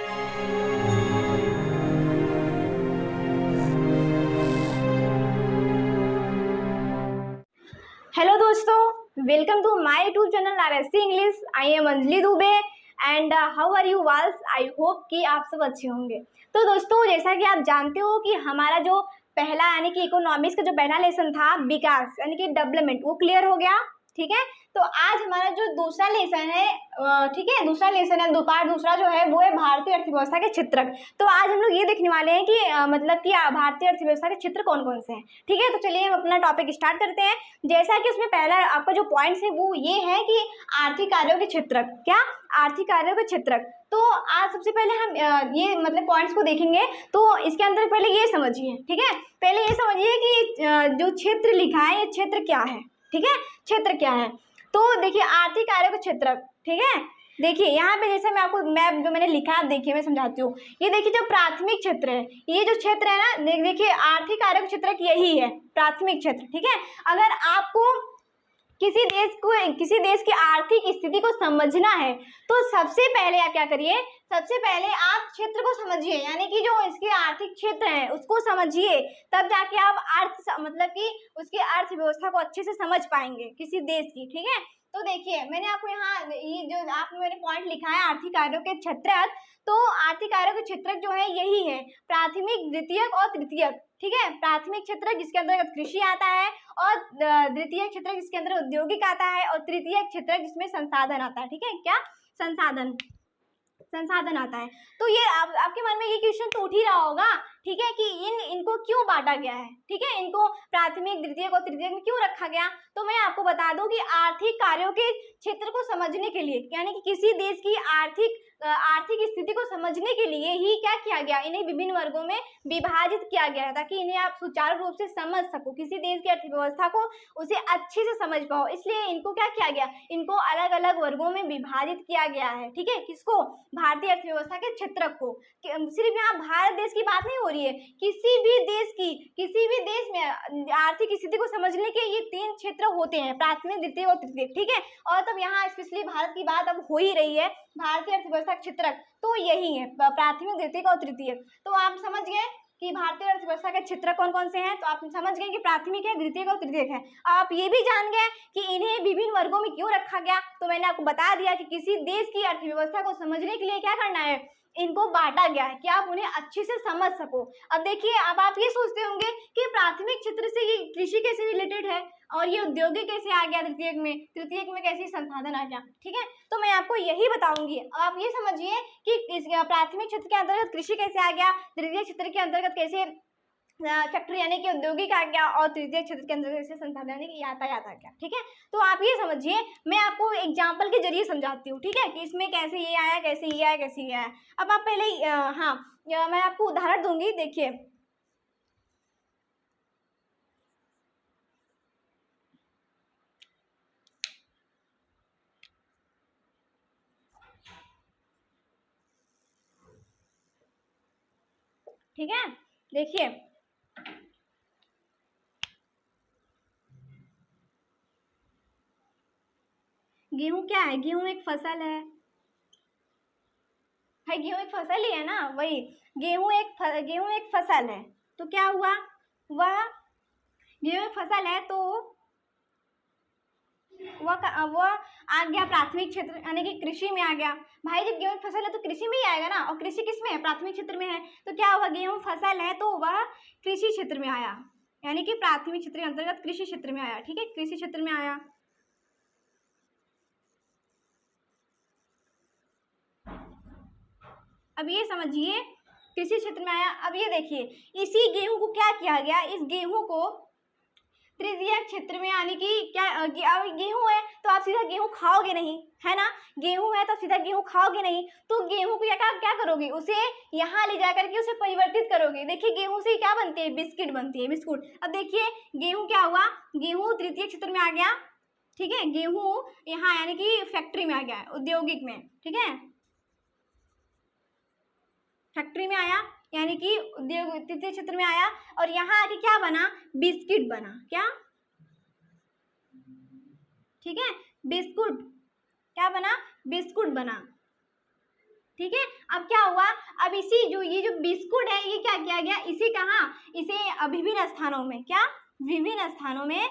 Hello दोस्तों, welcome to my YouTube channel RSC English. I am Anjali Dubey and how are you walls. I hope कि आप सब अच्छे होंगे। तो दोस्तों, जैसा कि आप जानते हो कि हमारा जो पहला यानी कि इकोनॉमिक्स का जो पहला लेसन था विकास यानी कि डेवलपमेंट, वो क्लियर हो गया। ठीक है, तो आज हमारा जो दूसरा लेसन है, ठीक है, दूसरा लेसन है, पार्ट दूसरा जो है वो है भारतीय अर्थव्यवस्था के क्षेत्रक। तो आज हम लोग ये देखने वाले हैं कि मतलब कि भारतीय अर्थव्यवस्था के क्षेत्र कौन कौन से हैं। ठीक है, तो चलिए हम अपना टॉपिक स्टार्ट करते हैं। जैसा कि उसमें पहला आपका जो पॉइंट्स है वो ये है कि आर्थिक कार्यों के क्षेत्रक। क्या? आर्थिक कार्यों के क्षेत्रक। तो आज सबसे पहले हम ये मतलब पॉइंट्स को देखेंगे। तो इसके अंदर पहले ये समझिए, ठीक है, पहले ये समझिए कि जो क्षेत्र लिखा है ये क्षेत्र क्या है। ठीक है, क्षेत्र क्या है। तो देखिए आर्थिक कार्यों का क्षेत्रक, ठीक है। देखिए यहाँ पे जैसे मैं आपको मैप जो मैंने लिखा है, आप देखिए मैं समझाती हूँ। ये देखिए जो प्राथमिक क्षेत्र है, ये जो क्षेत्र है ना, देखिए आर्थिक कार्यों का क्षेत्रक यही है, प्राथमिक क्षेत्र। ठीक है, अगर आपको किसी देश की आर्थिक स्थिति को समझना है तो सबसे पहले आप क्या करिए, सबसे पहले आप क्षेत्र को समझिए, यानी कि जो इसके आर्थिक क्षेत्र है उसको समझिए, तब जाके आप मतलब कि उसकी अर्थव्यवस्था को अच्छे से समझ पाएंगे किसी देश की। ठीक है, तो देखिए मैंने आपको यहाँ ये जो आपने मैंने पॉइंट लिखा है आर्थिक कार्यों के क्षेत्रक। तो आर्थिक कार्यों के क्षेत्रक जो है यही है, प्राथमिक, द्वितीयक और तृतीयक। ठीक है, प्राथमिक क्षेत्र जिसके अंतर्गत कृषि आता है, और द्वितीय क्षेत्र जिसके अंदर औद्योगिक आता है, और तृतीय क्षेत्र जिसमें संसाधन आता है। ठीक है, क्या? संसाधन आता है। तो ये आपके मन में ये क्वेश्चन तो उठ ही रहा होगा, ठीक है, कि इनको क्यों बांटा गया है। ठीक है, इनको प्राथमिक, द्वितीयक और तृतीयक में क्यों रखा गया। तो मैं आपको बता दूं कि आर्थिक कार्यों के क्षेत्र को समझने के लिए, यानी कि किसी देश की आर्थिक स्थिति को समझने के लिए ही क्या किया गया, इन्हें विभिन्न वर्गों में विभाजित किया गया है, ताकि इन्हें आप सुचारू रूप से समझ सको, किसी देश की अर्थव्यवस्था को उसे अच्छे से समझ पाओ। इसलिए इनको क्या किया गया, इनको अलग अलग वर्गों में विभाजित किया गया है। ठीक है, किसको? भारतीय अर्थव्यवस्था के क्षेत्रक को। सिर्फ यहाँ भारत देश की बात नहीं हो रही है, किसी भी देश में आर्थिक स्थिति को समझने के ये 3 क्षेत्र होते हैं, प्राथमिक, द्वितीय और तृतीयक। ठीक है, और तब यहाँ स्पेशली भारत की बात अब हो ही रही है, भारतीय अर्थव्यवस्था क्षेत्रक तो यही है, प्राथमिक, द्वितीयक और तृतीयक। तो आप समझ गए कि भारतीय अर्थव्यवस्था के क्षेत्र कौन कौन से हैं। तो आप समझ गए कि प्राथमिक है, द्वितीयक और तृतीयक है। आप ये भी जान गए कि इन्हें विभिन्न वर्गों में क्यों रखा गया। तो मैंने आपको बता दिया कि किसी देश की अर्थव्यवस्था को समझने के लिए क्या करना है, इनको बांटा गया है कि आप उन्हें अच्छे से समझ सको। अब देखिए, अब आप ये सोचते होंगे कि प्राथमिक क्षेत्र से ये कृषि कैसे रिलेटेड है, और ये औद्योगिक कैसे आ गया तृतीयक में कैसे संसाधन आ गया। ठीक है, तो मैं आपको यही बताऊंगी। आप ये समझिए कि इस प्राथमिक क्षेत्र के अंतर्गत कृषि कैसे आ गया, तृतीय क्षेत्र के अंतर्गत कैसे फैक्ट्री यानी कि औद्योगिक आ गया, और तृतीय क्षेत्र के अंदर कैसे संसाधन यानी कि यातायात आ गया। ठीक है, तो आप ये समझिए, मैं आपको एग्जाम्पल के जरिए समझाती हूँ। ठीक है, कि इसमें कैसे ये आया, कैसे ये आया, कैसे ये आया। अब आप पहले मैं आपको उदाहरण दूंगी। देखिए ठीक है, देखिए गेहूं क्या है, गेहूं एक फसल है भाई, गेहूं एक फसल ही है ना, वही गेहूं एक फसल है। तो क्या हुआ, वह गेहूं एक फसल है, तो वह आ गया प्राथमिक क्षेत्र यानी कि कृषि में आ गया। भाई जब गेहूं फसल है तो कृषि में ही आएगा ना, और कृषि किस में है, प्राथमिक क्षेत्र में है। तो क्या हुआ, गेहूं फसल है तो वह कृषि क्षेत्र में आया, यानी कि प्राथमिक क्षेत्र के अंतर्गत कृषि क्षेत्र में आया। ठीक है, कृषि क्षेत्र में आया। अब ये समझिए, कृषि क्षेत्र में आया। अब ये देखिए, इसी गेहूं को क्या किया गया, इस गेहूं को तृतीय क्षेत्र में, यानी कि क्या, अब गेहूं है तो आप सीधा गेहूं खाओगे नहीं, है ना, गेहूं है तो सीधा गेहूं खाओगे नहीं। तो गेहूं को क्या करोगे, उसे यहाँ ले जा करके उसे परिवर्तित करोगे। देखिए गेहूं से क्या बनती है, बिस्किट बनती है, बिस्कुट। अब देखिए गेहूं क्या हुआ, गेहूं तृतीय क्षेत्र में आ गया। ठीक है, गेहूं यहाँ यानी कि फैक्ट्री में आ गया, औद्योगिक में। ठीक है, फैक्ट्री में आया, यानी कि उद्योग तृतीय क्षेत्र में आया, और यहाँ आके क्या बना, बिस्किट बना। क्या? ठीक है, बिस्कुट क्या बना, बिस्कुट बना। ठीक है। अब क्या हुआ, अब इसी जो ये जो बिस्कुट है ये क्या किया गया, इसे कहाँ, इसे विभिन्न स्थानों में, क्या, विभिन्न स्थानों में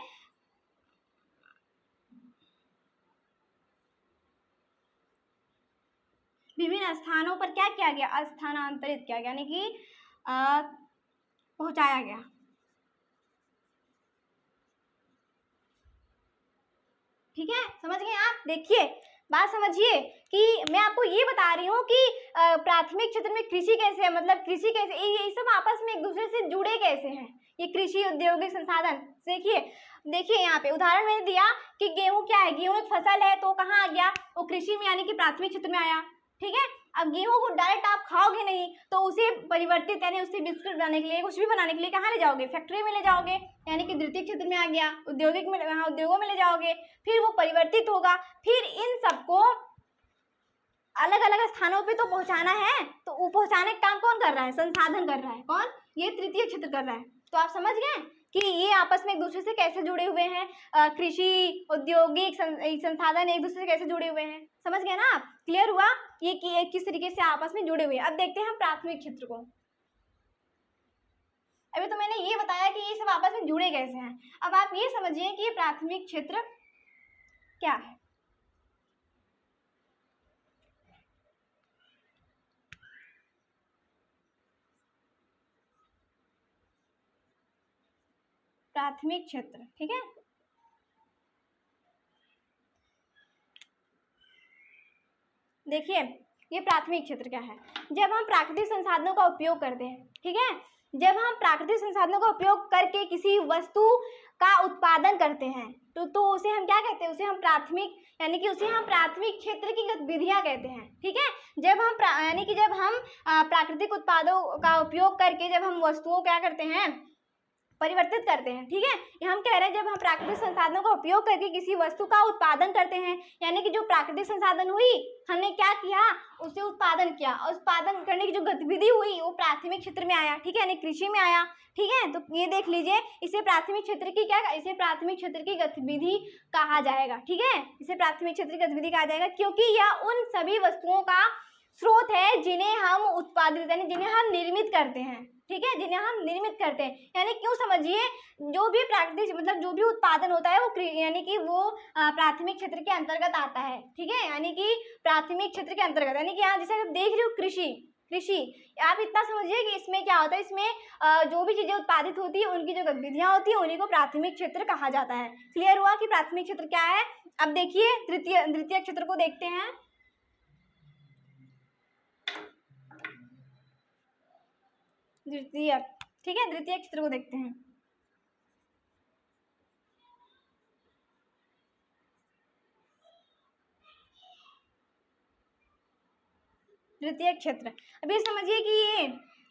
विभिन्न स्थानों पर क्या किया गया, स्थानांतरित किया गया, यानी कि पहुंचाया गया। ठीक है, समझ गए आप। देखिए बात समझिए कि मैं आपको ये बता रही हूँ कि प्राथमिक क्षेत्र में कृषि कैसे है, मतलब कृषि कैसे, ये सब आपस में एक दूसरे से जुड़े कैसे हैं, ये कृषि औद्योगिक संसाधन। देखिए देखिए यहाँ पे उदाहरण मैंने दिया कि गेहूं क्या है, गेहूं एक फसल है, तो कहाँ आ गया, वो कृषि में यानी कि प्राथमिक क्षेत्र में आया। ठीक है, अब गेहूं को डायरेक्ट आप खाओगे नहीं, तो उसे परिवर्तित यानी उससे बिस्कुट बनाने के लिए, कुछ भी बनाने के लिए कहाँ ले जाओगे, फैक्ट्री में ले जाओगे, यानी कि द्वितीय क्षेत्र में आ गया, औद्योगिक में, हाँ उद्योगों में ले जाओगे, फिर वो परिवर्तित होगा, फिर इन सबको अलग अलग स्थानों पे तो पहुंचाना है, तो वो पहुंचाने का काम कौन कर रहा है, संसाधन कर रहा है, कौन, ये तृतीय क्षेत्र कर रहा है। तो आप समझ गए कि ये आपस में एक दूसरे से कैसे जुड़े हुए हैं, कृषि औद्योगिक संसाधन एक दूसरे से कैसे जुड़े हुए हैं, समझ गए ना आप, क्लियर हुआ ये कि किस तरीके से आपस में जुड़े हुए हैं। अब देखते हैं हम प्राथमिक क्षेत्र को। अभी तो मैंने ये बताया कि ये सब आपस में जुड़े कैसे हैं, अब आप ये समझिए कि ये प्राथमिक क्षेत्र क्या है। प्राथमिक क्षेत्र, ठीक है, देखिए ये प्राथमिक क्षेत्र क्या है, जब हम प्राकृतिक संसाधनों का उपयोग करते हैं, ठीक है, जब हम प्राकृतिक संसाधनों का उपयोग करके किसी वस्तु का उत्पादन करते हैं तो उसे हम क्या कहते हैं, उसे हम प्राथमिक यानी कि उसे हम प्राथमिक क्षेत्र की गतिविधियां कहते हैं। ठीक है, जब हम यानी कि जब हम प्राकृतिक उत्पादों का उपयोग करके जब हम वस्तुओं क्या करते हैं, परिवर्तित करते हैं। ठीक है, ये हम कह रहे हैं जब हम प्राकृतिक संसाधनों का उपयोग करके किसी वस्तु का उत्पादन करते हैं, यानी कि जो प्राकृतिक संसाधन हुई हमने क्या किया, उसे उत्पादन किया, और उत्पादन करने की जो गतिविधि हुई वो प्राथमिक क्षेत्र में आया। ठीक है, यानी कृषि में आया। ठीक है, तो ये देख लीजिए, इसे प्राथमिक क्षेत्र की क्या, इसे प्राथमिक क्षेत्र की गतिविधि कहा जाएगा। ठीक है, इसे प्राथमिक क्षेत्र की गतिविधि कहा जाएगा क्योंकि यह उन सभी वस्तुओं का स्रोत है जिन्हें हम उत्पादित यानी जिन्हें हम निर्मित करते हैं। ठीक है, जिन्हें हम निर्मित करते हैं, यानी क्यों समझिए, जो भी प्राकृतिक मतलब जो भी उत्पादन होता है वो यानी कि वो प्राथमिक क्षेत्र के अंतर्गत आता है। ठीक है, यानी कि प्राथमिक क्षेत्र के अंतर्गत, यानी कि यहाँ जैसे आप देख रहे हो कृषि, आप इतना समझिए कि इसमें क्या होता है, इसमें जो भी चीजें उत्पादित होती है उनकी जो गतिविधियां होती है उन्हीं को प्राथमिक क्षेत्र कहा जाता है। क्लियर हुआ कि प्राथमिक क्षेत्र क्या है। अब देखिए द्वितीय क्षेत्र को देखते हैं। द्वितीय, ठीक है, द्वितीय क्षेत्र को देखते हैं। द्वितीय क्षेत्र, अभी समझिए कि ये,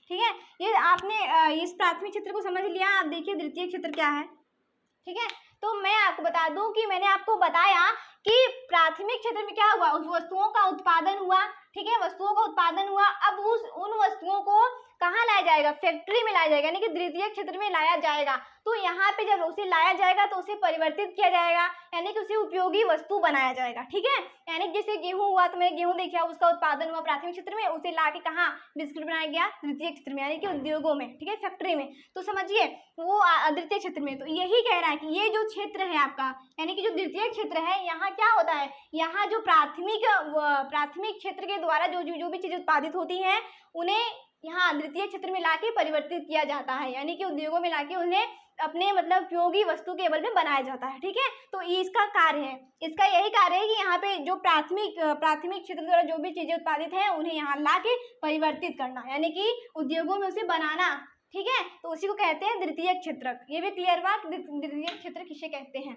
ठीक है, ये आपने इस प्राथमिक क्षेत्र को समझ लिया। आप देखिए द्वितीय क्षेत्र क्या है। ठीक है, तो मैं आपको बता दूं कि मैंने आपको बताया कि प्राथमिक क्षेत्र में क्या हुआ, उस वस्तुओं का उत्पादन हुआ। ठीक है, वस्तुओं का उत्पादन हुआ, अब उन वस्तुओं को कहाँ लाया जाएगा, फैक्ट्री में लाया जाएगा, यानी कि द्वितीय क्षेत्र में लाया जाएगा। तो यहाँ पे जब उसे लाया जाएगा तो उसे परिवर्तित किया जाएगा, यानी कि उसे उपयोगी वस्तु बनाया जाएगा। ठीक है, यानी जैसे गेहूं हुआ, तो मैंने गेहूं देखा, उसका उत्पादन हुआ प्राथमिक क्षेत्र में, उसे ला के कहाँ बिस्कुट बनाया गया, द्वितीय क्षेत्र में, यानी कि उद्योगों में। ठीक है, फैक्ट्री में, तो समझिए वो द्वितीय क्षेत्र में। तो यही कह रहा है कि ये जो क्षेत्र है आपका, यानी कि जो द्वितीय क्षेत्र है, यहाँ क्या होता है, यहाँ जो प्राथमिक क्षेत्र के द्वारा जो भी चीजें उत्पादित होती हैं उन्हें यहाँ द्वितीय क्षेत्र में लाके परिवर्तित किया जाता है, यानी कि उद्योगों में लाके उन्हें अपने मतलब उपयोगी वस्तु के बल में बनाया जाता है। ठीक है, तो ये इसका कार्य है, इसका यही कार्य है कि यहाँ पे जो प्राथमिक क्षेत्र द्वारा जो भी चीजें उत्पादित हैं उन्हें यहाँ लाके परिवर्तित करना, यानी कि उद्योगों में उसे बनाना। ठीक है, तो उसी को कहते हैं द्वितीय क्षेत्र। ये भी क्लियर हुआ द्वितीय क्षेत्र किसे कहते हैं।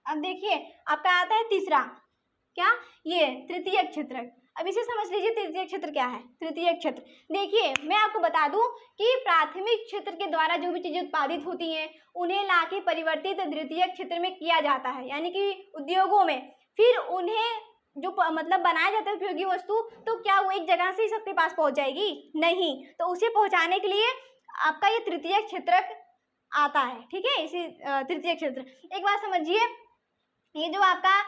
अब देखिए आपका आता है तीसरा, क्या, ये तृतीय क्षेत्र। अब इसे समझ लीजिए तृतीय क्षेत्र क्या है। तृतीय क्षेत्र, देखिए मैं आपको बता दूं कि प्राथमिक क्षेत्र के द्वारा जो भी चीजें उत्पादित होती हैं उन्हें लाके परिवर्तित द्वितीय क्षेत्र में किया जाता है, यानी कि उद्योगों में। फिर उन्हें जो मतलब बनाया जाता है उपयोगी वस्तु, तो क्या वो एक जगह से ही सबके पास पहुंच जाएगी, नहीं, तो उसे पहुंचाने के लिए आपका ये तृतीय क्षेत्र आता है। ठीक है, इसी तृतीय क्षेत्र। एक बात समझिए, ये जो आपका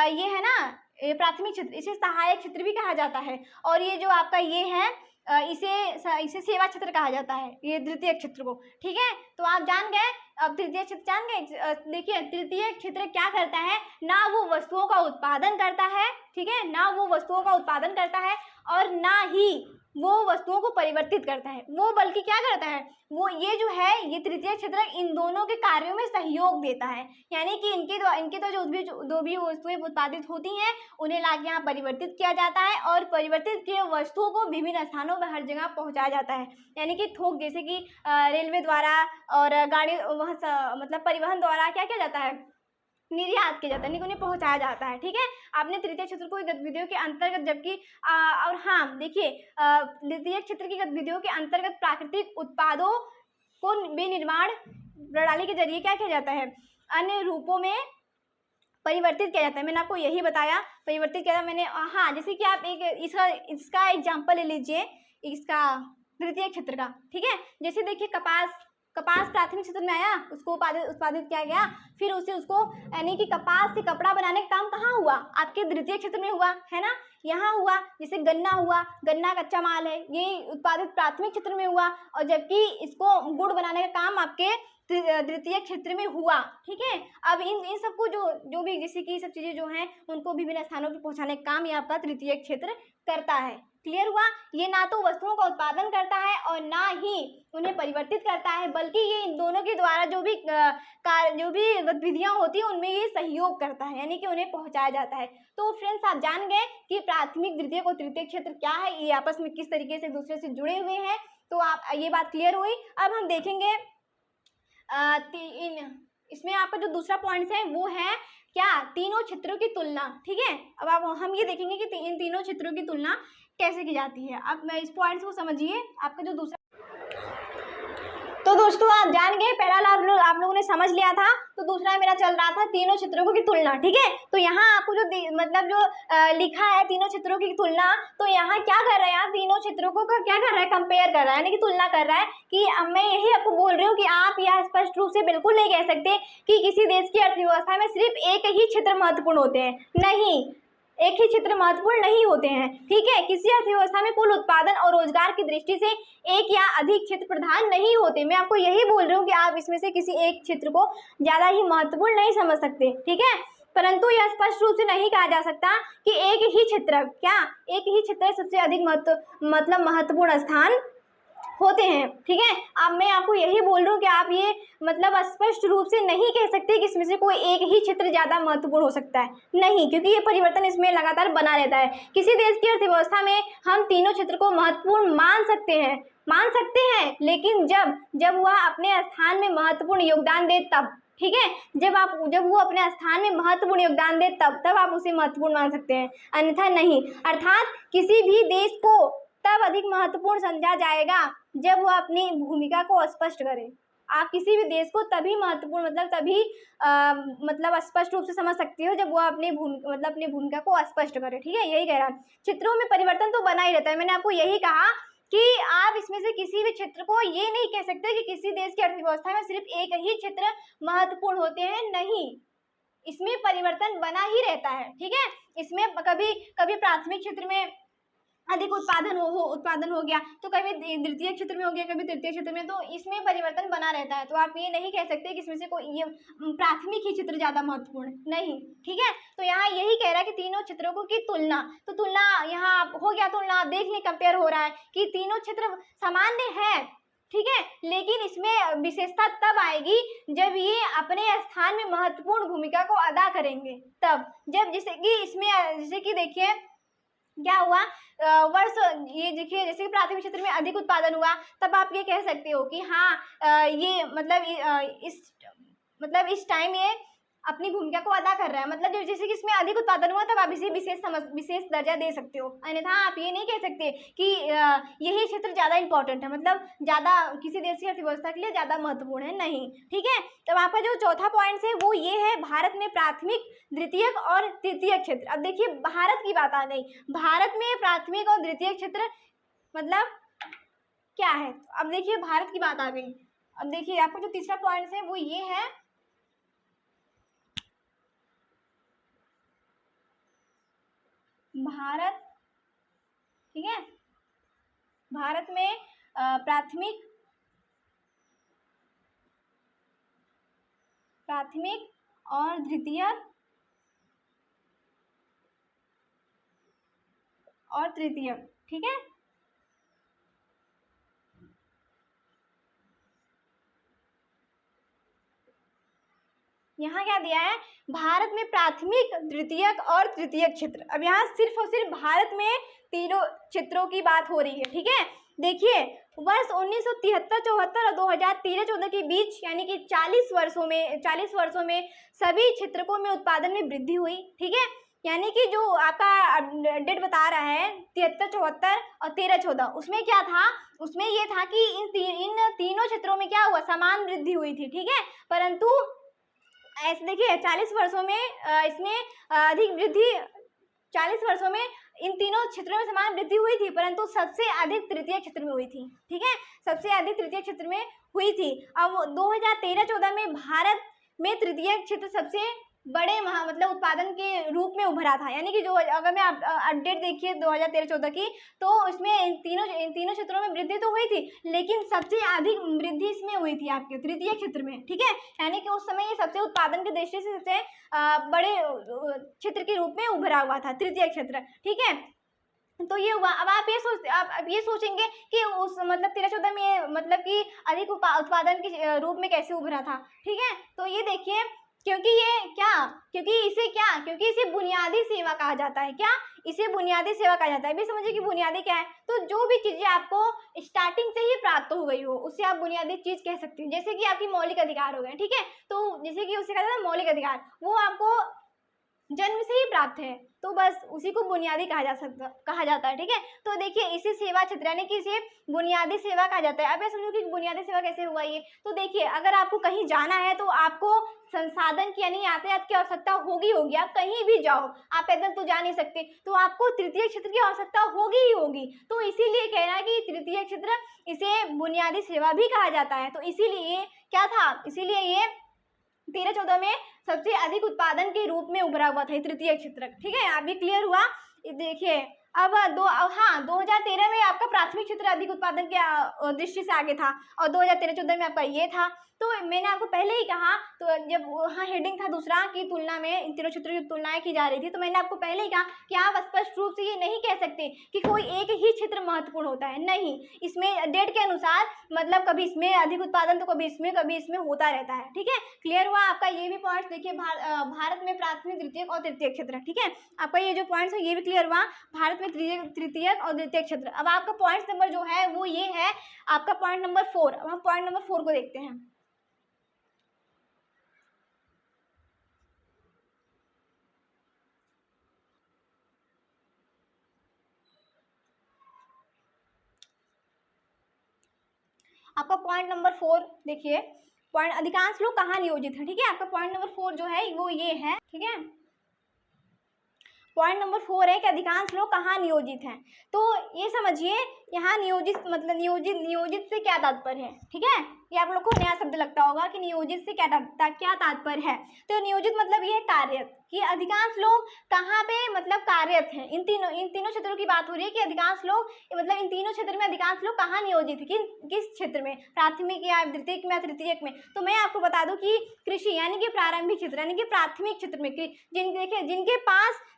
ये है ना, प्राथमिक क्षेत्र, इसे सहायक क्षेत्र भी कहा जाता है। और ये जो आपका ये है इसे सेवा क्षेत्र कहा जाता है, ये तृतीय क्षेत्र को। ठीक है, तो आप जान गए। अब तृतीय क्षेत्र जान गए। देखिए तृतीय क्षेत्र क्या करता है, ना वो वस्तुओं का उत्पादन करता है, ठीक है, ना वो वस्तुओं का उत्पादन करता है और ना ही वो वस्तुओं को परिवर्तित करता है, वो बल्कि क्या करता है, वो ये जो है ये तृतीय क्षेत्र इन दोनों के कार्यों में सहयोग देता है। यानी कि इनके तो जो भी वस्तुएं उत्पादित होती हैं उन्हें लाके यहाँ परिवर्तित किया जाता है और परिवर्तित किए वस्तुओं को विभिन्न स्थानों पर हर जगह पहुँचाया जाता है। यानी कि थोक, जैसे कि रेलवे द्वारा और गाड़ी मतलब परिवहन द्वारा क्या किया जाता है, निर्यात किया जाता है, उन्हें पहुंचाया जाता है। ठीक है, आपने तृतीय क्षेत्र को गतिविधियों के अंतर्गत, जबकि और हाँ देखिए तृतीय क्षेत्र की गतिविधियों के अंतर्गत प्राकृतिक उत्पादों को विनिर्माण प्रणाली के जरिए क्या किया जाता है, अन्य रूपों में परिवर्तित किया जाता है। मैंने आपको यही बताया, परिवर्तित किया मैंने। हाँ, जैसे कि आप एक इसका एग्जाम्पल ले लीजिए, इसका तृतीय क्षेत्र का। ठीक है, जैसे देखिए कपास प्राथमिक क्षेत्र में आया, उसको उत्पादित किया गया, फिर उसको यानी कि कपास से कपड़ा बनाने का काम कहाँ हुआ, आपके द्वितीय क्षेत्र में हुआ है ना, यहाँ हुआ। जैसे गन्ना हुआ, गन्ना कच्चा माल है, ये उत्पादित प्राथमिक क्षेत्र में हुआ, और जबकि इसको गुड़ बनाने का काम आपके द्वितीय क्षेत्र में हुआ। ठीक है, अब इन सबको जो भी जैसे कि सब चीज़ें जो हैं उनको विभिन्न स्थानों पर पहुँचाने का काम ये आपका तृतीय क्षेत्र करता है। क्लियर हुआ, ये ना तो वस्तुओं का उत्पादन करता है और ना ही उन्हें परिवर्तित करता है, बल्कि ये इन दोनों के द्वारा जो भी गतिविधियां होती हैं उनमें ये सहयोग करता है, यानी कि उन्हें पहुंचाया जाता है। तो फ्रेंड्स आप जान गए कि प्राथमिक, द्वितीय और तृतीय क्षेत्र क्या है, ये आपस में किस तरीके से एक दूसरे से जुड़े हुए हैं। तो आप ये बात क्लियर हुई। अब हम देखेंगे इसमें आपका जो दूसरा पॉइंट है वो है क्या, तीनों क्षेत्रों की तुलना। ठीक है, अब हम ये देखेंगे कि इन तीनों क्षेत्रों की तुलना कैसे की जाती है। अब मैं इस पॉइंट को समझिए, आपका जो दूसरा, तो दोस्तों आप जान गए, पहला आप लोगों ने समझ लिया था, तो दूसरा मेरा चल रहा था तीनों क्षेत्रों की तुलना। ठीक है, तो यहाँ आपको जो लिखा है तीनों क्षेत्रों की तुलना, तो यहाँ क्या कर रहा है, यहाँ तीनों क्षेत्रों को क्या कर रहा है, कंपेयर कर रहा है, यानी कि तुलना कर रहा है। कि अब मैं यही आपको बोल रही हूँ कि आप यह स्पष्ट रूप से बिल्कुल नहीं कह सकते कि किसी देश की अर्थव्यवस्था में सिर्फ एक ही क्षेत्र महत्वपूर्ण होते हैं। नहीं, एक ही क्षेत्र महत्वपूर्ण नहीं होते हैं। ठीक है, किसी अर्थव्यवस्था में कुल उत्पादन और रोजगार की दृष्टि से एक या अधिक क्षेत्र प्रधान नहीं होते। मैं आपको यही बोल रही हूँ कि आप इसमें से किसी एक क्षेत्र को ज्यादा ही महत्वपूर्ण नहीं समझ सकते। ठीक है, परंतु यह स्पष्ट रूप से नहीं कहा जा सकता कि एक ही क्षेत्र सबसे अधिक महत्वपूर्ण स्थान होते हैं। ठीक है, अब मैं आपको यही बोल रही हूँ कि आप ये स्पष्ट रूप से नहीं कह सकते कि इसमें से कोई एक ही क्षेत्र ज्यादा महत्वपूर्ण हो सकता है, नहीं, क्योंकि ये परिवर्तन इसमें लगातार बना रहता है। किसी देश की अर्थव्यवस्था में हम तीनों क्षेत्र को महत्वपूर्ण मान सकते हैं, लेकिन जब वह अपने स्थान में महत्वपूर्ण योगदान दे तब। ठीक है, जब वो अपने स्थान में महत्वपूर्ण योगदान दे तब आप उसे महत्वपूर्ण मान सकते हैं, अन्यथा नहीं। अर्थात किसी भी देश को तब अधिक महत्वपूर्ण समझा जाएगा जब वो अपनी भूमिका को स्पष्ट करे। आप किसी भी देश को तभी महत्वपूर्ण तभी स्पष्ट रूप से समझ सकते हो जब वो अपनी भूमिका को स्पष्ट करे। ठीक है, यही कह रहा है। क्षेत्रों में परिवर्तन तो बना ही रहता है। मैंने आपको यही कहा कि आप इसमें से किसी भी क्षेत्र को ये नहीं कह सकते कि किसी देश की अर्थव्यवस्था में सिर्फ एक ही क्षेत्र महत्वपूर्ण होते हैं, नहीं, इसमें परिवर्तन बना ही रहता है। ठीक है, इसमें कभी प्राथमिक क्षेत्र में अधिक उत्पादन हो गया, तो कभी द्वितीय क्षेत्र में हो गया, कभी तृतीय क्षेत्र में, तो इसमें परिवर्तन बना रहता है। तो आप ये नहीं कह सकते कि इसमें से कोई ये प्राथमिक ही क्षेत्र ज्यादा महत्वपूर्ण, नहीं। ठीक है, तो यहाँ यही कह रहा है कि तीनों क्षेत्रों की तुलना, तो तुलना यहाँ हो गया, तुलना आप देख लें, कंपेयर हो रहा है कि तीनों क्षेत्र सामान्य है। ठीक है, लेकिन इसमें विशेषता तब आएगी जब ये अपने स्थान में महत्वपूर्ण भूमिका को अदा करेंगे, तब जब जैसे कि देखिए क्या हुआ, ये देखिए, जैसे कि प्राथमिक क्षेत्र में अधिक उत्पादन हुआ, तब आप ये कह सकते हो कि हाँ ये इस टाइम ये अपनी भूमिका को अदा कर रहा है, जैसे कि इसमें अधिक उत्पादन हुआ तब आप इसे विशेष दर्जा दे सकते हो, अन्यथा आप ये नहीं कह सकते कि यही क्षेत्र ज्यादा इंपॉर्टेंट है, ज्यादा किसी देश की अर्थव्यवस्था के लिए ज्यादा महत्वपूर्ण है, नहीं। ठीक है, तब आपका जो चौथा पॉइंट है वो ये है, भारत में प्राथमिक, द्वितीयक और तृतीयक क्षेत्र। अब देखिए भारत की बात आ गई, भारत में प्राथमिक और द्वितीयक क्षेत्र क्या है। अब देखिए भारत की बात आ गई। अब देखिए आपका जो तीसरा पॉइंट है वो ये है, भारत, ठीक है, भारत में प्राथमिक और तृतीयक, ठीक है। यहाँ क्या दिया है, भारत में प्राथमिक, द्वितीयक और तृतीयक क्षेत्र। अब यहाँ सिर्फ और सिर्फ भारत में तीनों क्षेत्रों की बात हो रही है, ठीक है। देखिए वर्ष 1973-74 और 2013-14 के बीच यानी कि 40 वर्षों में सभी क्षेत्रकों में उत्पादन में वृद्धि हुई, ठीक है। यानी कि जो आपका डेट बता रहा है 73-74 और 13-14, उसमें क्या था, उसमें ये था कि इन तीनों क्षेत्रों में क्या हुआ, समान वृद्धि हुई थी, ठीक है। परंतु ऐसे देखिए 40 वर्षों में इसमें अधिक वृद्धि, 40 वर्षों में इन तीनों क्षेत्रों में समान वृद्धि हुई थी, परंतु सबसे अधिक तृतीय क्षेत्र में हुई थी, ठीक है, सबसे अधिक तृतीय क्षेत्र में हुई थी। अब 2013-14 में भारत में तृतीय क्षेत्र सबसे बड़े मतलब उत्पादन के रूप में उभरा था। यानी कि जो अगर मैं अपडेट देखिए 2013-14 की, तो उसमें इन तीनों क्षेत्रों में वृद्धि तो हुई थी, लेकिन सबसे अधिक वृद्धि इसमें हुई थी आपके तृतीय क्षेत्र में, ठीक है। यानी कि उस समय ये सबसे उत्पादन के दृष्टि से सबसे बड़े क्षेत्र के रूप में उभरा हुआ था तृतीय क्षेत्र, ठीक है। तो ये हुआ। अब आप ये सोचेंगे कि उस मतलब 13-14 में मतलब कि अधिक उत्पादन के रूप में कैसे उभरा था, ठीक है। तो ये देखिए क्योंकि इसे बुनियादी सेवा कहा जाता है। क्या, इसे बुनियादी सेवा कहा जाता है। अभी समझिए कि बुनियादी क्या है, तो जो भी चीजें आपको स्टार्टिंग से ही प्राप्त हो गई हो उसे आप बुनियादी चीज कह सकते हो। जैसे कि आपकी मौलिक अधिकार हो गए, ठीक है, तो जैसे कि उसे कहा जाता है मौलिक अधिकार, वो आपको जन्म से ही प्राप्त है, तो बस उसी को बुनियादी कहा जाता है, ठीक है। तो देखिए इसे सेवा क्षेत्र यानी कि इसे बुनियादी सेवा कहा जाता है। अब ये समझो कि बुनियादी सेवा कैसे हुआ ये, तो देखिए अगर आपको कहीं जाना है तो आपको संसाधन की यानी यातायात की आवश्यकता होगी। आप कहीं भी जाओ, आप पैदल तो जा नहीं सकते, तो आपको तृतीय क्षेत्र की आवश्यकता होगी। तो इसीलिए कह रहा है कि तृतीय क्षेत्र इसे बुनियादी सेवा भी कहा जाता है। तो इसीलिए क्या था, इसीलिए ये 13-14 में सबसे अधिक उत्पादन के रूप में उभरा हुआ था तृतीय क्षेत्र, ठीक है। अभी क्लियर हुआ। देखिए अब 2013 में आपका प्राथमिक क्षेत्र अधिक उत्पादन के दृष्टि से आगे था, और 2013-14 में आपका ये था। तो मैंने आपको पहले ही कहा, तो जब वहाँ हेडिंग था दूसरा की तुलना में इन तीनों क्षेत्रों की तुलनाएं की जा रही थी, तो मैंने आपको पहले ही कहा कि आप स्पष्ट रूप से ये नहीं कह सकते कि कोई एक ही क्षेत्र महत्वपूर्ण होता है, नहीं। इसमें डेट के अनुसार मतलब कभी इसमें अधिक उत्पादन तो कभी इसमें होता रहता है, ठीक है। क्लियर हुआ आपका ये भी पॉइंट। देखिए भारत में प्राथमिक, द्वितीयक और तृतीयक क्षेत्र, ठीक है। आपका ये जो पॉइंट्स है ये भी क्लियर हुआ, भारत में तृतीयक और द्वितीयक क्षेत्र। अब आपका पॉइंट नंबर जो है वो ये है आपका पॉइंट नंबर 4। अब हम पॉइंट नंबर 4 को देखते हैं। आपका पॉइंट नंबर 4 देखिए, पॉइंट अधिकांश लोग कहाँ नियोजित है, ठीक है। आपका पॉइंट नंबर 4 जो है वो ये है, ठीक है। पॉइंट नंबर 4 है कि अधिकांश लोग कहाँ नियोजित हैं। तो ये समझिए यहाँ नियोजित मतलब नियोजित से क्या तात्पर्य है, ठीक है। ये आप लोग को नया शब्द लगता होगा कि नियोजित से क्या तात्पर्य है। तो नियोजित मतलब ये है कार्यरत, कि अधिकांश लोग कहाँ पे मतलब कार्यरत हैं। इन तीनों क्षेत्रों की बात हो रही है कि अधिकांश लोग मतलब इन तीनों क्षेत्र में अधिकांश लोग कहाँ नियोजित है, किस क्षेत्र में, प्राथमिक या द्वितीयक में या तृतीयक में। तो मैं आपको बता दूं कि कृषि यानी कि प्रारंभिक क्षेत्र यानी कि प्राथमिक क्षेत्र में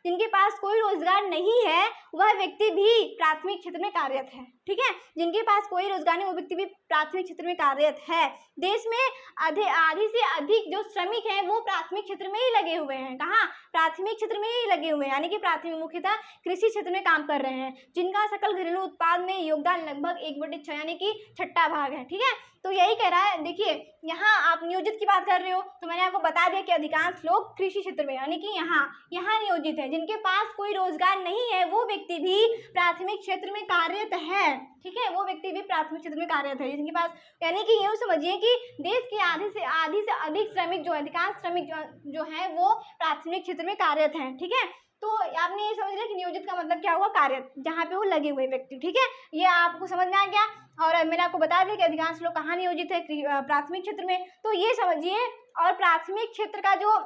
जिनके पास कोई रोजगार नहीं है वह व्यक्ति भी प्राथमिक क्षेत्र में कार्यरत है, ठीक है। जिनके पास कोई रोजगार नहीं वो व्यक्ति भी प्राथमिक क्षेत्र में कार्यरत है। देश में आधी से अधिक जो श्रमिक हैं वो प्राथमिक क्षेत्र में ही लगे हुए हैं। कहाँ, प्राथमिक क्षेत्र में ही लगे हुए हैं, यानी कि प्राथमिक मुख्यतः कृषि क्षेत्र में काम कर रहे हैं, जिनका सकल घरेलू उत्पाद में योगदान लगभग 1/6 यानी कि छठा भाग है, ठीक है। तो यही कह रहा है। देखिए यहाँ आप नियोजित की बात कर रहे हो, तो मैंने आपको बता दिया कि अधिकांश लोग कृषि क्षेत्र में यानी कि यहाँ नियोजित है। जिनके पास कोई रोजगार नहीं है वो व्यक्ति भी प्राथमिक क्षेत्र में कार्यरत है, ठीक है। वो व्यक्ति भी प्राथमिक क्षेत्र में कार्यरत है जिनके पास, यानी कि यूँ समझिए कि देश के आधी से अधिक श्रमिक जो अधिकांश श्रमिक जो है वो प्राथमिक क्षेत्र में कार्यरत हैं, ठीक है। तो आपने ये समझ लिया कि नियोजित का मतलब क्या हुआ, कार्यरत, जहाँ पे वो लगे हुए व्यक्ति, ठीक है। ये आपको समझ में आ गया। और मैंने आपको बता दिया कि अधिकांश लोग कहाँ नियोजित है, प्राथमिक क्षेत्र में। तो ये समझिए, और प्राथमिक क्षेत्र का जो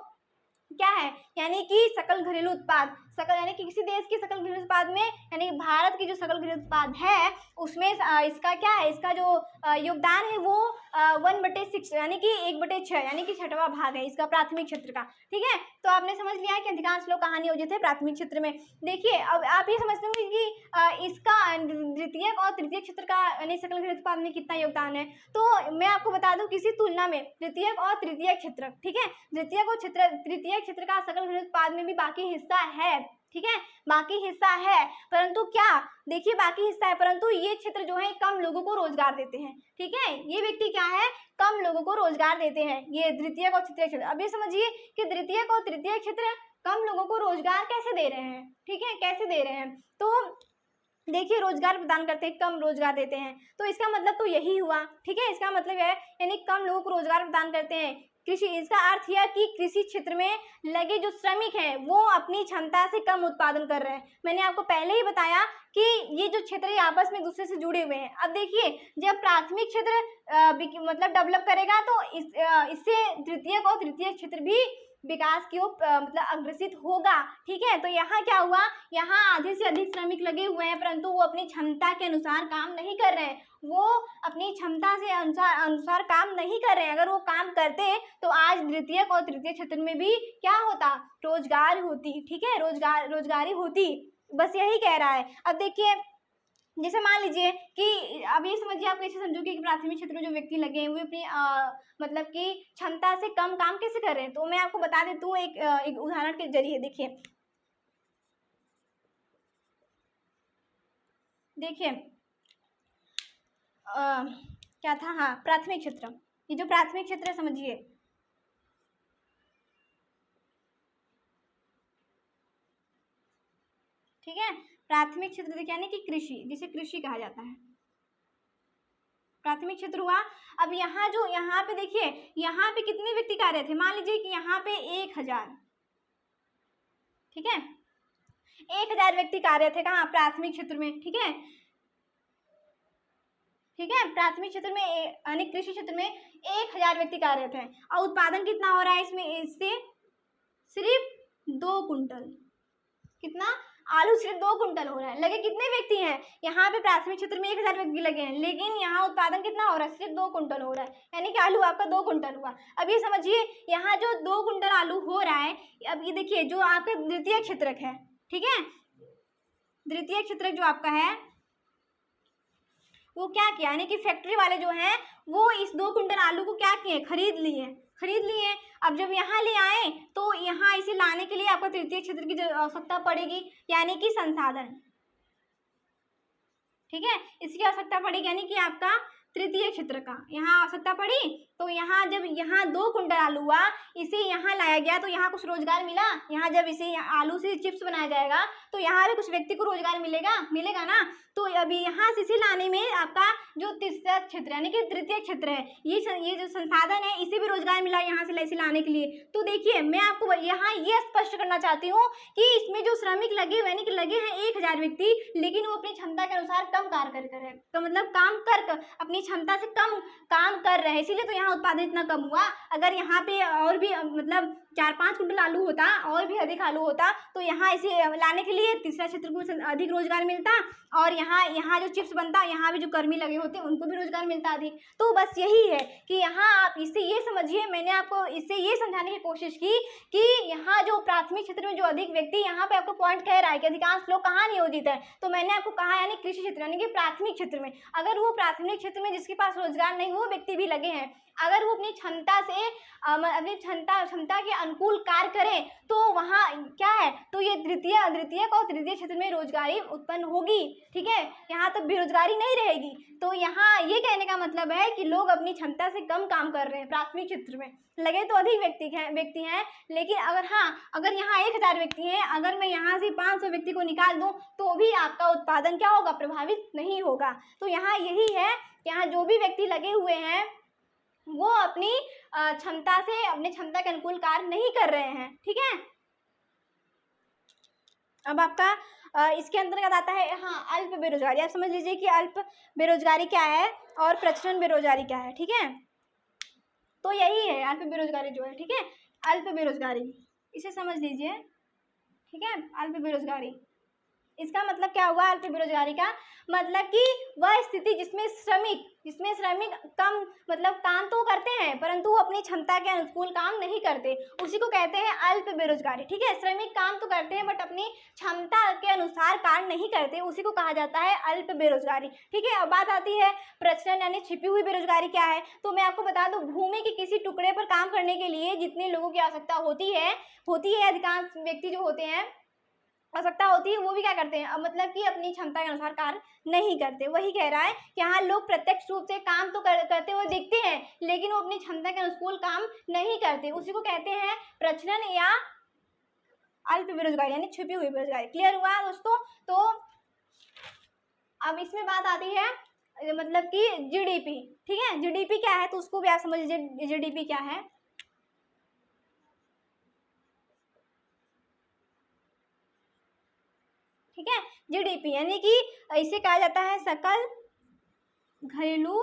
क्या है, यानी कि सकल घरेलू उत्पाद, सकल यानी कि किसी देश की सकल घरेलू उत्पाद में, यानी कि भारत की जो सकल घरेलू उत्पाद है उसमें इसका क्या है, इसका जो योगदान है वो 1/6 यानी कि 1/6 यानी कि 6वां भाग है इसका प्राथमिक क्षेत्र का। ठीक है, तो आपने समझ लिया है कि अधिकांश लोग कहाँ नियोजित है, प्राथमिक क्षेत्र में। देखिए अब आप ये समझते होंगे कि इसका द्वितीयक और तृतीयक क्षेत्र का यानी सकल घरेलू उत्पाद में कितना योगदान है। तो मैं आपको बता दूं किसी तुलना में द्वितीयक और तृतीयक क्षेत्र, ठीक है, द्वितीयक और तृतीयक क्षेत्र का सकल घरेलू उत्पाद में भी बाकी हिस्सा है। ठीक है, बाकी हिस्सा है, परंतु क्या, देखिए बाकी हिस्सा है परंतु ये क्षेत्र जो है कम लोगों को रोजगार देते हैं। ठीक है, ये व्यक्ति क्या है, कम लोगों को रोजगार देते हैं, ये द्वितीयक और तृतीयक क्षेत्र। अब ये समझिए कि द्वितीयक और तृतीयक क्षेत्र कम लोगों को रोजगार कैसे दे रहे हैं। ठीक है, कैसे दे रहे हैं, तो देखिए रोजगार प्रदान करते हैं, कम रोजगार देते हैं, तो इसका मतलब तो यही हुआ। ठीक है, इसका मतलब है यानी कम लोगों को रोजगार प्रदान करते हैं। कृषि, इसका अर्थ यह कि कृषि क्षेत्र में लगे जो श्रमिक हैं वो अपनी क्षमता से कम उत्पादन कर रहे हैं। मैंने आपको पहले ही बताया कि ये जो क्षेत्र है आपस में दूसरे से जुड़े हुए हैं। अब देखिए जब प्राथमिक क्षेत्र मतलब डेवलप करेगा तो इससे द्वितीयक और तृतीयक क्षेत्र भी विकास की ओर मतलब अग्रसित होगा। ठीक है, तो यहाँ क्या हुआ, यहाँ आधे से अधिक श्रमिक लगे हुए हैं परंतु वो अपनी क्षमता के अनुसार काम नहीं कर रहे हैं, वो अपनी क्षमता से अनुसार काम नहीं कर रहे हैं। अगर वो काम करते तो आज द्वितीयक और तृतीय क्षेत्र में भी क्या होता, रोजगार होती। ठीक है, रोजगारी होती, बस यही कह रहा है। अब देखिए जैसे मान लीजिए कि अब ये समझिए, आप कैसे समझोगे कि प्राथमिक क्षेत्र में जो व्यक्ति लगे हैं वो अपनी मतलब कि क्षमता से कम काम कैसे कर रहे हैं। तो मैं आपको बता देती हूँ एक उदाहरण के जरिए। देखिए क्या था, हाँ प्राथमिक क्षेत्र, ये जो प्राथमिक क्षेत्र है समझिए, ठीक है, प्राथमिक क्षेत्र देखिए यानी कि कृषि, जिसे कृषि कहा जाता है, प्राथमिक क्षेत्र हुआ। अब यहाँ पे देखिए, यहाँ पे कितने व्यक्ति कार्य थे, मान लीजिए कि यहाँ पे 1000, ठीक है, 1000 व्यक्ति कार्य थे, कहाँ, प्राथमिक क्षेत्र में। ठीक है, प्राथमिक क्षेत्र में यानी कृषि क्षेत्र में 1000 व्यक्ति कार्य थे और उत्पादन कितना हो रहा है इसमें, इससे सिर्फ 2 कुंटल, कितना, आलू सिर्फ 2 कुंटल हो रहा है। लगे कितने व्यक्ति हैं, यहाँ पे प्राथमिक क्षेत्र में 1000 व्यक्ति लगे हैं लेकिन यहाँ उत्पादन कितना हो रहा है, सिर्फ 2 कुंटल हो रहा है, यानी कि आलू आपका 2 कुंटल हुआ। अब ये समझिए यहाँ जो 2 कुंटल आलू हो रहा है, अब ये देखिए जो आपका द्वितीय क्षेत्रक है, ठीक है, द्वितीय क्षेत्रक जो आपका है वो क्या किया, यानी कि फैक्ट्री वाले जो हैं वो इस 2 कुंटल आलू को क्या किए, खरीद लिए। अब जब यहाँ ले आए तो यहाँ इसे लाने के लिए आपको तृतीय क्षेत्र की आवश्यकता पड़ेगी, यानी कि संसाधन। ठीक है, इसकी आवश्यकता पड़ेगी, यानी कि आपका तृतीय क्षेत्र का यहाँ आवश्यकता पड़ी। तो यहाँ जब यहाँ 2 कुंटल आलू हुआ, इसे यहाँ लाया गया तो यहाँ कुछ रोजगार मिला। यहाँ जब इसे आलू से चिप्स बनाया जाएगा तो यहाँ भी कुछ व्यक्ति को रोजगार मिलेगा ना। तो अभी यहाँ से इसे लाने में आपका जो तीसरा क्षेत्र यानी कि तृतीय क्षेत्र है, ये जो संसाधन है इसे भी रोजगार मिला यहाँ से इसे लाने के लिए। तो देखिए मैं आपको यहाँ ये स्पष्ट करना चाहती हूँ कि इसमें जो श्रमिक लगे हुए यानी कि लगे हैं 1000 व्यक्ति, लेकिन वो अपनी क्षमता के अनुसार कम कार्य कर रहे हैं, तो मतलब काम कर अपनी क्षमता से कम काम कर रहे हैं, इसीलिए तो यहाँ उत्पादन इतना कम हुआ। अगर यहाँ पे और भी मतलब 4-5 कुंटल आलू होता और भी अधिक आलू होता तो यहाँ इसे लाने के लिए तीसरा क्षेत्र को अधिक रोजगार मिलता और यहाँ जो चिप्स बनता, यहाँ भी जो कर्मी लगे होते उनको भी रोजगार मिलता अधिक। तो बस यही है कि यहाँ आप इससे ये समझिए, मैंने आपको इससे ये समझाने की कोशिश की कि यहाँ जो प्राथमिक क्षेत्र में जो अधिक व्यक्ति, यहाँ पे आपको पॉइंट कह रहा है कि अधिकांश लोग कहाँ नियोजित है, तो मैंने आपको कहा यानी कृषि क्षेत्र यानी कि प्राथमिक क्षेत्र में। अगर वो प्राथमिक क्षेत्र में जिसके पास रोजगार नहीं वो व्यक्ति भी लगे हैं, अगर वो अपनी क्षमता से अपनी क्षमता के अनुकूल कार्य करें तो वहाँ क्या है, तो ये द्वितीय और तृतीय क्षेत्र में रोजगारी उत्पन्न होगी। ठीक है, यहाँ तक बेरोजगारी नहीं रहेगी। तो यहाँ ये कहने का मतलब है कि लोग अपनी क्षमता से कम काम कर रहे हैं प्राथमिक क्षेत्र में, लगे तो अधिक व्यक्ति हैं लेकिन अगर यहाँ 1000 व्यक्ति हैं, अगर मैं यहाँ से 500 व्यक्ति को निकाल दूँ तो भी आपका उत्पादन क्या होगा, प्रभावित नहीं होगा। तो यहाँ यही है, यहाँ जो भी व्यक्ति लगे हुए हैं वो अपनी क्षमता से अपने क्षमता के अनुकूल कार्य नहीं कर रहे हैं। ठीक है, अब आपका इसके अंतर्गत आता है अल्प बेरोजगारी। आप समझ लीजिए कि अल्प बेरोजगारी क्या है और प्रचलन बेरोजगारी क्या है। ठीक है, तो यही है अल्प बेरोजगारी जो है। ठीक है, अल्प बेरोजगारी इसे समझ लीजिए। ठीक है, अल्प बेरोजगारी। इसका मतलब क्या हुआ अल्प बेरोजगारी का मतलब कि वह स्थिति जिसमें श्रमिक कम मतलब काम तो करते हैं परंतु वो अपनी क्षमता के अनुकूल काम नहीं करते, उसी को कहते हैं अल्प बेरोजगारी। ठीक है, श्रमिक काम तो करते हैं बट अपनी क्षमता के अनुसार कार्य नहीं करते, उसी को कहा जाता है अल्प बेरोजगारी। ठीक है, अब बात आती है प्रचलन यानी छिपी हुई बेरोजगारी क्या है। तो मैं आपको बता दूं, भूमि के किसी टुकड़े पर काम करने के लिए जितने लोगों की आवश्यकता होती है अधिकांश व्यक्ति जो होते हैं आवश्यकता होती है वो भी क्या करते हैं, अब मतलब कि अपनी क्षमता के अनुसार कार्य नहीं करते। वही कह रहा है कि यहाँ लोग प्रत्यक्ष रूप से काम तो करते हुए दिखते हैं लेकिन वो अपनी क्षमता के अनुकूल काम नहीं करते, उसी को कहते हैं प्रचलन या अल्प बेरोजगारी यानी छुपी हुई बेरोजगारी। क्लियर हुआ दोस्तों। तो अब इसमें बात आती है मतलब कि जीडीपी। ठीक है, जीडीपी क्या है तो उसको भी आप समझ लीजिए जीडीपी क्या है। ठीक है, जीडीपी यानी कि इसे कहा जाता है सकल घरेलू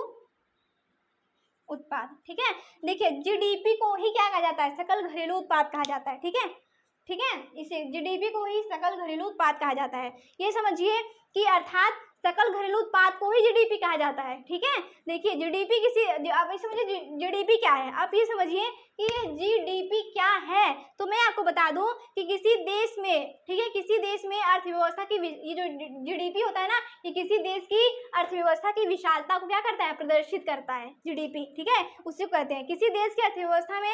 उत्पाद। ठीक है, देखिए जीडीपी को ही क्या कहा जाता है, सकल घरेलू उत्पाद कहा जाता है। ठीक है, इसे जीडीपी को ही सकल घरेलू उत्पाद कहा जाता है। ये समझिए कि अर्थात सकल घरेलू उत्पाद को ही जीडीपी कहा जाता है। ठीक है, देखिए जीडीपी आप ये समझिए जीडीपी क्या है, आप ये समझिए कि ये जीडीपी क्या है। तो मैं आपको बता दूं कि किसी देश में, ठीक है, किसी देश में अर्थव्यवस्था की ये जो जीडीपी होता है ना, ये किसी देश की अर्थव्यवस्था की विशालता को क्या करता है, प्रदर्शित करता है जीडीपी। ठीक है, उसी को कहते हैं किसी देश की अर्थव्यवस्था में,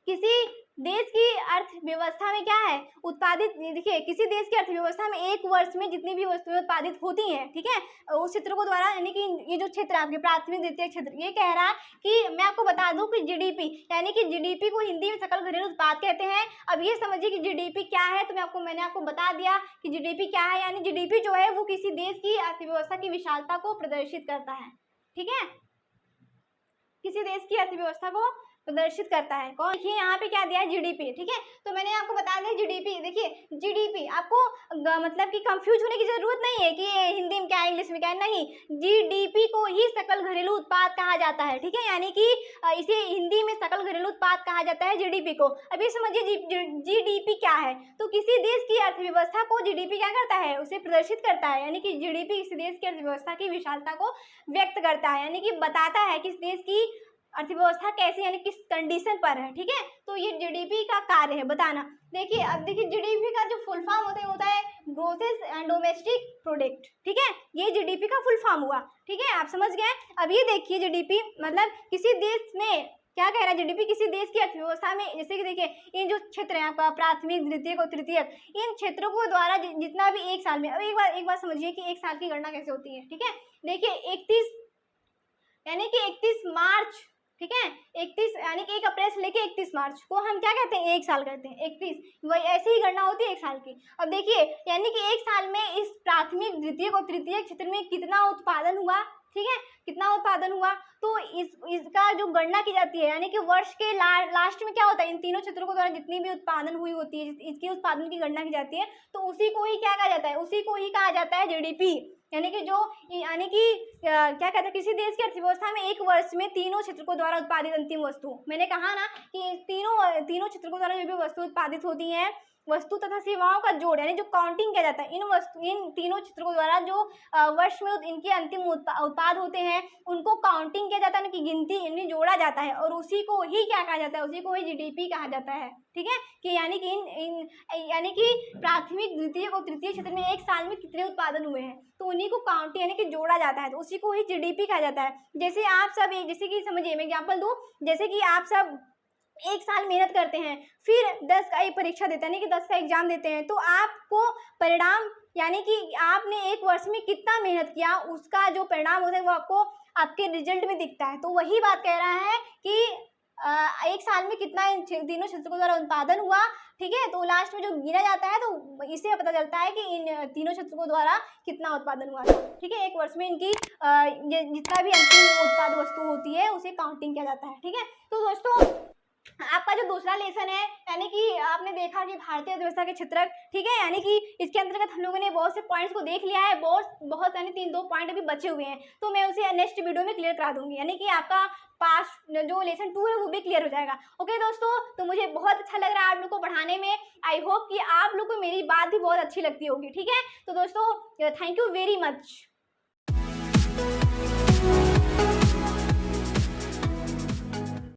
किसी देश की अर्थव्यवस्था में क्या है उत्पादित, देखिए किसी देश की अर्थव्यवस्था में एक वर्ष में जितनी भी वस्तुएं उत्पादित होती हैं, ठीक है, उस क्षेत्र को द्वारा यानी कि ये जो क्षेत्र आपके प्राथमिक द्वितीय क्षेत्र, ये कह रहा है कि मैं आपको बता दूं कि जीडीपी यानी कि जीडीपी को हिंदी में सकल घरेलू उत्पाद कहते हैं। अब ये समझिए कि जीडीपी क्या है, तो मैंने आपको बता दिया कि जीडीपी क्या है, यानी जीडीपी जो है वो किसी देश की अर्थव्यवस्था की विशालता को प्रदर्शित करता है। ठीक है, किसी देश की अर्थव्यवस्था को प्रदर्शित करता है। कौन, देखिए यहाँ पे क्या दिया है जीडीपी। ठीक है, तो मैंने आपको बता दिया जीडीपी। देखिए जीडीपी आपको मतलब कि कंफ्यूज होने की जरूरत नहीं है कि हिंदी में क्या है इंग्लिश में क्या है, नहीं, जीडीपी को ही सकल घरेलू उत्पाद कहा जाता है। ठीक है, यानी कि इसे हिंदी में सकल घरेलू उत्पाद कहा जाता है जीडीपी को। अभी समझिए जीडीपी क्या है, तो किसी देश की अर्थव्यवस्था को जीडीपी क्या करता है, उसे प्रदर्शित करता है, यानी कि जीडीपी किसी देश की अर्थव्यवस्था की विशालता को व्यक्त करता है, यानी कि बताता है कि इस देश की अर्थव्यवस्था कैसी यानी किस कंडीशन पर है। ठीक है, तो ये जीडीपी का कार्य है बताना। देखिए अब देखिए जीडीपी का जो फुल फॉर्म होता है ग्रोसेस एंड डोमेस्टिक प्रोडक्ट। ठीक है, ये जीडीपी का फुल फॉर्म हुआ। ठीक है, आप समझ गए। अब ये देखिए जीडीपी मतलब किसी देश में क्या कह रहा है, जीडीपी किसी देश की अर्थव्यवस्था में, जैसे कि देखिए इन जो क्षेत्र है आपका प्राथमिक द्वितीयक और तृतीयक, इन क्षेत्रों को द्वारा जितना भी एक साल में, अब एक बार समझिए कि एक साल की गणना कैसे होती है। ठीक है, देखिए 31 यानी कि 31 मार्च, ठीक है, 31 यानी कि 1 अप्रैल से लेके 31 मार्च को हम क्या कहते हैं, एक साल करते हैं। 31 वही ऐसे ही गणना होती है एक साल की। अब देखिए यानी कि एक साल में इस प्राथमिक द्वितीयक और तृतीयक क्षेत्र में कितना उत्पादन हुआ। ठीक है, कितना उत्पादन हुआ, तो इसका जो गणना की जाती है, यानी कि वर्ष के लास्ट में क्या होता है, इन तीनों क्षेत्रों को द्वारा जितनी भी उत्पादन हुई होती है इसकी उत्पादन की गणना की जाती है, तो उसी को ही क्या कहा जाता है, उसी को ही कहा जाता है जीडीपी। यानी कि क्या कहते हैं, किसी देश की अर्थव्यवस्था में एक वर्ष में तीनों क्षेत्र को द्वारा उत्पादित अंतिम वस्तु, मैंने कहा ना कि तीनों क्षेत्र को द्वारा जो भी वस्तु उत्पादित होती है, वस्तु तथा सेवाओं का जोड़ यानी जो काउंटिंग किया जाता है, इन तीनों क्षेत्रों द्वारा जो वर्ष में इनके अंतिम उत्पाद होते हैं उनको काउंटिंग किया जाता है, उनकी गिनती इन्हें जोड़ा जाता है और उसी को ही क्या कहा जाता है, उसी को ही जीडीपी कहा जाता है। ठीक है, कि यानी कि प्राथमिक द्वितीयक और तृतीय क्षेत्र में एक साल में कितने उत्पादन हुए हैं, तो उन्हीं को काउंट यानी कि जोड़ा जाता है, तो उसी को ही जीडीपी कहा जाता है। जैसे आप सब जैसे कि समझिए मैं एग्जाम्पल दूं, जैसे कि आप सब एक साल मेहनत करते हैं, फिर 10 का एक परीक्षा देते हैं, यानी कि 10 का एग्जाम देते हैं, तो आपको परिणाम यानी कि आपने एक वर्ष में कितना मेहनत किया उसका जो परिणाम होता है वो आपको आपके रिजल्ट में दिखता है। तो वही बात कह रहा है कि एक साल में कितना इन तीनों क्षेत्रों के द्वारा उत्पादन हुआ। ठीक है, तो लास्ट में जो गिना जाता है तो इससे पता चलता है कि इन तीनों क्षेत्रों द्वारा कितना उत्पादन हुआ था। ठीक है, एक वर्ष में इनकी जितना भी अंतिम उत्पाद वस्तु होती है उसे काउंटिंग किया जाता है। ठीक है, तो दोस्तों आपका जो दूसरा लेसन है, यानी कि आपने देखा कि भारतीय अर्थव्यवस्था के क्षेत्रक, ठीक है, यानी कि इसके अंतर्गत हम लोगों ने बहुत से पॉइंट्स को देख लिया है, बहुत बहुत यानी 3-2 पॉइंट अभी बचे हुए हैं, तो मैं उसे नेक्स्ट वीडियो में क्लियर करा दूंगी, यानी कि आपका पास जो लेसन 2 है वो भी क्लियर हो जाएगा। ओके दोस्तों, तो मुझे बहुत अच्छा लग रहा है आप लोग को पढ़ाने में। आई होप कि आप लोग को मेरी बात भी बहुत अच्छी लगती होगी। ठीक है, तो दोस्तों थैंक यू वेरी मच।